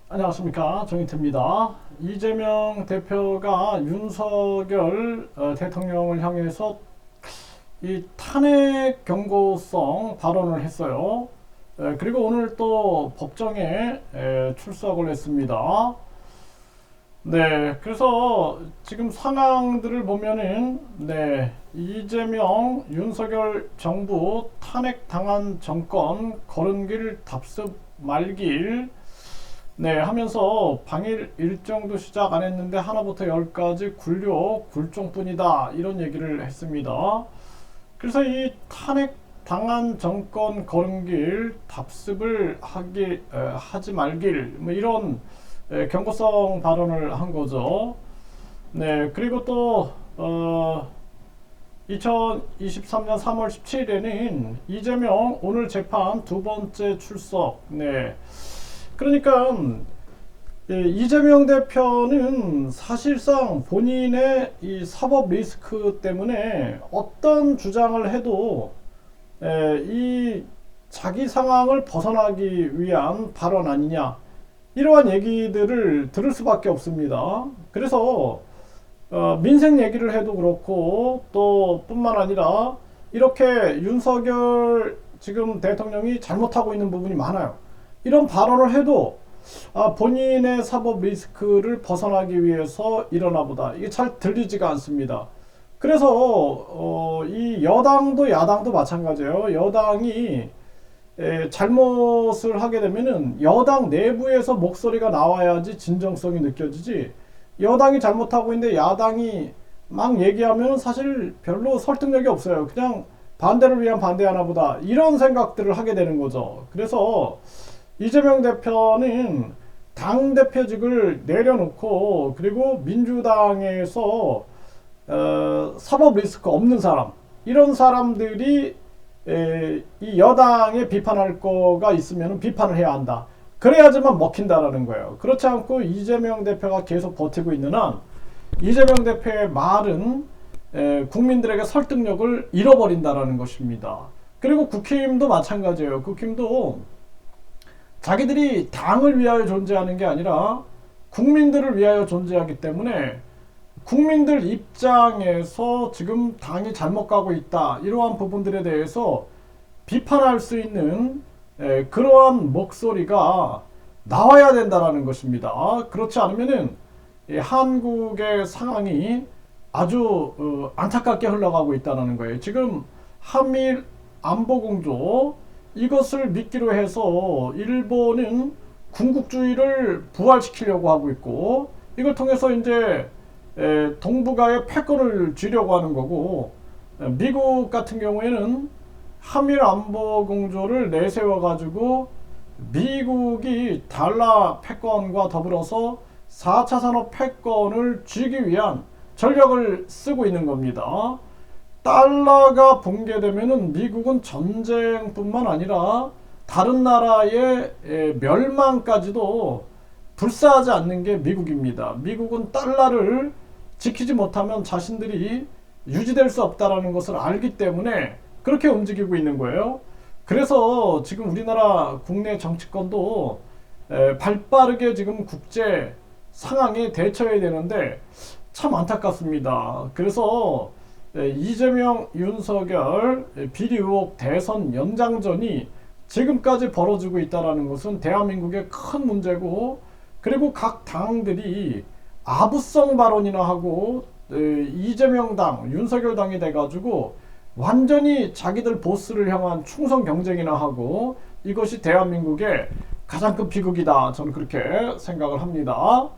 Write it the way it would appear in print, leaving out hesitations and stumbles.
안녕하십니까, 정인태입니다. 이재명 대표가 윤석열 대통령을 향해서 이 탄핵 경고성 발언을 했어요. 그리고 오늘 또 법정에 출석을 했습니다. 네, 그래서 지금 상황들을 보면은 이재명, 윤석열 정부 탄핵 당한 정권 걸은 길 답습 말길 하면서 방일 일정도 시작 안 했는데 하나부터 열까지 굴욕 굴종뿐이다 이런 얘기를 했습니다. 그래서 이 탄핵 당한 정권 걸은 길 답습을 하지 말길 뭐 이런 경고성 발언을 한 거죠. 네, 그리고 또 2023년 3월 17일에는 이재명 오늘 재판 두 번째 출석. 그러니까 이재명 대표는 사실상 본인의 이 사법 리스크 때문에 어떤 주장을 해도 이 자기 상황을 벗어나기 위한 발언 아니냐 이러한 얘기들을 들을 수밖에 없습니다. 그래서 민생 얘기를 해도 그렇고 또 뿐만 아니라 이렇게 윤석열 지금 대통령이 잘못하고 있는 부분이 많아요. 이런 발언을 해도 본인의 사법 리스크를 벗어나기 위해서 일어나 보다 이게 잘 들리지가 않습니다. 그래서 이 여당도 야당도 마찬가지예요. 여당이 잘못을 하게 되면은 여당 내부에서 목소리가 나와야지 진정성이 느껴지지, 여당이 잘못하고 있는데 야당이 막 얘기하면 사실 별로 설득력이 없어요. 그냥 반대를 위한 반대하나 보다 이런 생각들을 하게 되는 거죠. 그래서 이재명 대표는 당대표직을 내려놓고 그리고 민주당에서 사법 리스크 없는 사람, 이런 사람들이 이 여당에 비판할 거가 있으면 비판을 해야 한다. 그래야지만 먹힌다라는 거예요. 그렇지 않고 이재명 대표가 계속 버티고 있는 한 이재명 대표의 말은 국민들에게 설득력을 잃어버린다라는 것입니다. 그리고 국힘도 마찬가지예요. 국힘도 자기들이 당을 위하여 존재하는 게 아니라 국민들을 위하여 존재하기 때문에 국민들 입장에서 지금 당이 잘못 가고 있다 이러한 부분들에 대해서 비판할 수 있는 그러한 목소리가 나와야 된다라는 것입니다. 그렇지 않으면은 한국의 상황이 아주 안타깝게 흘러가고 있다는 거예요. 지금 한미일 안보공조 이것을 미끼로 해서 일본은 군국주의를 부활시키려고 하고 있고, 이걸 통해서 이제 동북아의 패권을 쥐려고 하는 거고, 미국 같은 경우에는 한미일 안보공조를 내세워 가지고 미국이 달러 패권과 더불어서 4차 산업 패권을 쥐기 위한 전력을 쓰고 있는 겁니다. 달러가 붕괴되면은 미국은 전쟁뿐만 아니라 다른 나라의 멸망까지도 불사하지 않는 게 미국입니다. 미국은 달러를 지키지 못하면 자신들이 유지될 수 없다라는 것을 알기 때문에 그렇게 움직이고 있는 거예요. 그래서 지금 우리나라 국내 정치권도 발빠르게 지금 국제 상황에 대처해야 되는데 참 안타깝습니다. 그래서 이재명, 윤석열 비리 의혹 대선 연장전이 지금까지 벌어지고 있다는 것은 대한민국의 큰 문제고, 그리고 각 당들이 아부성 발언이나 하고 이재명 당, 윤석열 당이 돼가지고 완전히 자기들 보스를 향한 충성 경쟁이나 하고, 이것이 대한민국의 가장 큰 비극이다 저는 그렇게 생각을 합니다.